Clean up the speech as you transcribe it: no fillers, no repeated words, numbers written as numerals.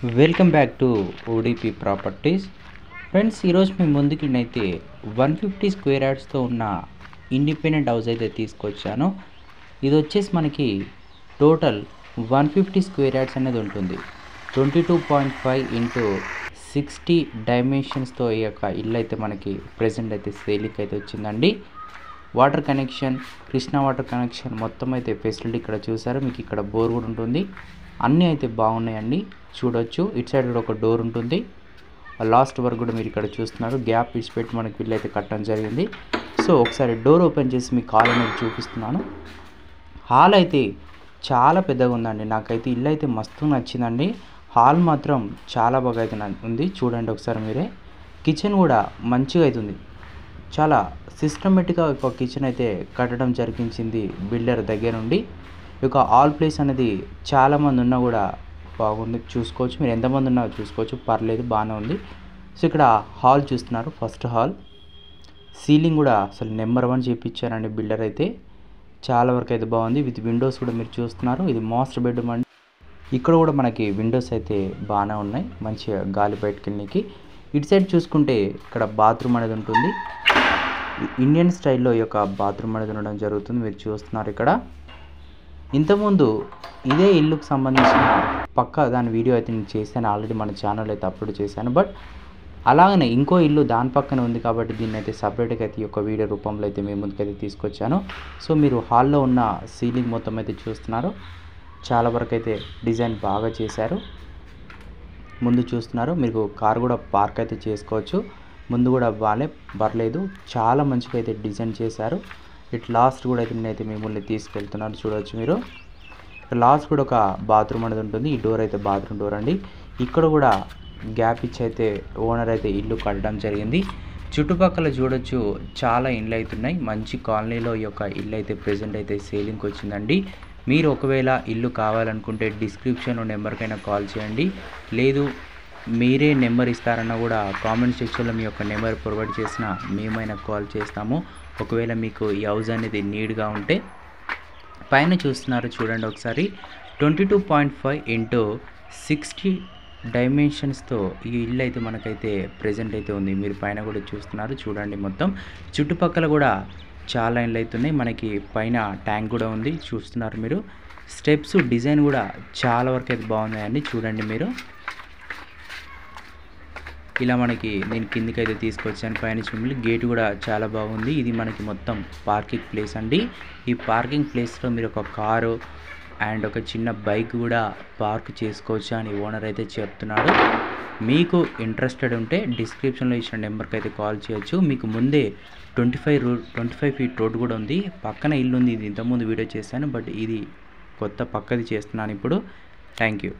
Welcome back to ODP properties. Friends, ఈరోజు మేము ముందుకి అయితే 150 స్క్వేర్ యార్డ్స్తో ఉన్న ఇండిపెండెంట్ హౌస్ అయితే తీసుకొచ్చాను. ఇది వచ్చేసి మనకి టోటల్ 150 స్క్వేర్ యార్డ్స్ అనేది ఉంటుంది. 22.5 ఇంటూ 60 డైమెన్షన్స్తో ఈ యొక్క ఇల్లు అయితే మనకి ప్రజెంట్ అయితే సేల్కి అయితే వచ్చిందండి. Water connection, Krishna water connection మొత్తం అయితే ఫెసిలిటీ ఇక్కడ చూసారు. మీకు ఇక్కడ బోర్ కూడా ఉంటుంది. అన్నీ అయితే బాగున్నాయండి, చూడొచ్చు. ఇటు సైడ్ కూడా ఒక డోర్ ఉంటుంది. లాస్ట్ వరకు కూడా మీరు ఇక్కడ చూస్తున్నారు. గ్యాప్ ఇచ్చిపెట్టి మనకి ఇల్లు అయితే కట్టడం జరిగింది. సో ఒకసారి డోర్ ఓపెన్ చేసి మీకు హాల్ అనేది చూపిస్తున్నాను. హాల్ అయితే చాలా పెద్దగా ఉందండి. నాకైతే ఇల్లు అయితే మస్తు నచ్చిందండి. హాల్ మాత్రం చాలా బాగా అయితే ఉంది. చూడండి ఒకసారి మీరే. కిచెన్ కూడా మంచిగా అవుతుంది. చాలా సిస్టమేటిక్గా ఒక కిచెన్ అయితే కట్టడం జరిగించింది బిల్డర్ దగ్గర నుండి. ఈ యొక్క ఆల్ ప్లేస్ అనేది చాలామంది ఉన్నా కూడా బాగుంది, చూసుకోవచ్చు. మీరు ఎంతమంది ఉన్నా చూసుకోవచ్చు, పర్లేదు, బాగానే ఉంది. సో ఇక్కడ హాల్ చూస్తున్నారు, ఫస్ట్ హాల్. సీలింగ్ కూడా అసలు నెంబర్ 1 చేయించారండి బిల్డర్ అయితే. చాలా వరకు అయితే బాగుంది. విత్ విండోస్ కూడా మీరు చూస్తున్నారు. ఇది మాస్టర్ బెడ్రూమ్ అండి. ఇక్కడ కూడా మనకి విండోస్ అయితే బాగానే ఉన్నాయి, మంచిగా గాలి బయటకు వెళ్ళడానికి. ఇటు సైడ్ చూసుకుంటే ఇక్కడ బాత్రూమ్ అనేది ఉంటుంది. ఇండియన్ స్టైల్లో ఈ యొక్క బాత్రూమ్ అనేది ఉండడం జరుగుతుంది, మీరు చూస్తున్నారు ఇక్కడ. ఇంతకుముందు ఇదే ఇల్లుకు సంబంధించిన దాని వీడియో అయితే నేను చేశాను ఆల్రెడీ, మన ఛానల్ అయితే అప్లోడ్ చేశాను. బట్ అలాగనే ఇంకో ఇల్లు దాని పక్కన ఉంది కాబట్టి దీన్ని అయితే సపరేట్గా అయితే ఈ యొక్క వీడియో రూపంలో అయితే మేము ముందుకైతే తీసుకొచ్చాను. సో మీరు హాల్లో ఉన్న సీలింగ్ మొత్తం అయితే చూస్తున్నారు. చాలా వరకు అయితే డిజైన్ బాగా చేశారు. ముందు చూస్తున్నారు, మీకు కార్ కూడా పార్క్ అయితే చేసుకోవచ్చు. ముందు కూడా పర్లేదు, చాలా మంచిగా అయితే డిజైన్ చేశారు. ఇట్ లాస్ట్ కూడా అయితే నేనైతే మిమ్మల్ని తీసుకెళ్తున్నాను, చూడవచ్చు మీరు. లాస్ట్ కూడా ఒక బాత్రూమ్ అనేది ఉంటుంది. ఈ డోర్ అయితే బాత్రూమ్ డోర్ అండి. ఇక్కడ కూడా గ్యాప్ ఇచ్చి అయితే ఓనర్ అయితే ఇల్లు కట్టడం జరిగింది. చుట్టుపక్కల చూడొచ్చు, చాలా ఇండ్లు అవుతున్నాయి. మంచి కాలనీలో ఈ యొక్క ఇల్లు అయితే ప్రెజెంట్ అయితే సేలింగ్కి వచ్చిందండి. మీరు ఒకవేళ ఇల్లు కావాలనుకుంటే డిస్క్రిప్షన్లో నెంబర్కైనా కాల్ చేయండి. లేదు మీరే నెంబర్ ఇస్తారన్నా కూడా కామెంట్ సెక్షన్లో మీ యొక్క నెంబర్ ప్రొవైడ్ చేసిన మేమైనా కాల్ చేస్తాము. ఒకవేళ మీకు ఈ హౌస్ అనేది నీడ్గా ఉంటే. పైన చూస్తున్నారు చూడండి ఒకసారి. 22.5 ఇంటూ 60 డైమెన్షన్స్తో ఈ ఇల్లు అయితే మనకైతే ప్రెజెంట్ అయితే ఉంది. మీరు పైన కూడా చూస్తున్నారు, చూడండి. మొత్తం చుట్టుపక్కల కూడా చాలా ఇళ్ళు అవుతున్నాయి. మనకి పైన ట్యాంక్ కూడా ఉంది, చూస్తున్నారు మీరు. స్టెప్స్ డిజైన్ కూడా చాలా వరకు అయితే బాగున్నాయండి, చూడండి మీరు. ఇలా మనకి నేను కిందికి అయితే తీసుకొచ్చాను. పైన చూడండి, గేట్ కూడా చాలా బాగుంది. ఇది మనకి మొత్తం పార్కింగ్ ప్లేస్ అండి. ఈ పార్కింగ్ ప్లేస్లో మీరు ఒక కారు అండ్ ఒక చిన్న బైక్ కూడా పార్క్ చేసుకోవచ్చు అని ఓనర్ అయితే చెప్తున్నాడు. మీకు ఇంట్రెస్టెడ్ ఉంటే డిస్క్రిప్షన్లో ఇచ్చిన నెంబర్కి అయితే కాల్ చేయొచ్చు. మీకు ముందే 25 ఫీట్ రోడ్ కూడా ఉంది. పక్కన ఇల్లు ఉంది. ఇది ఇంతకుముందు వీడియో చేశాను, బట్ ఇది కొత్త పక్కది చేస్తున్నాను ఇప్పుడు. Thank you.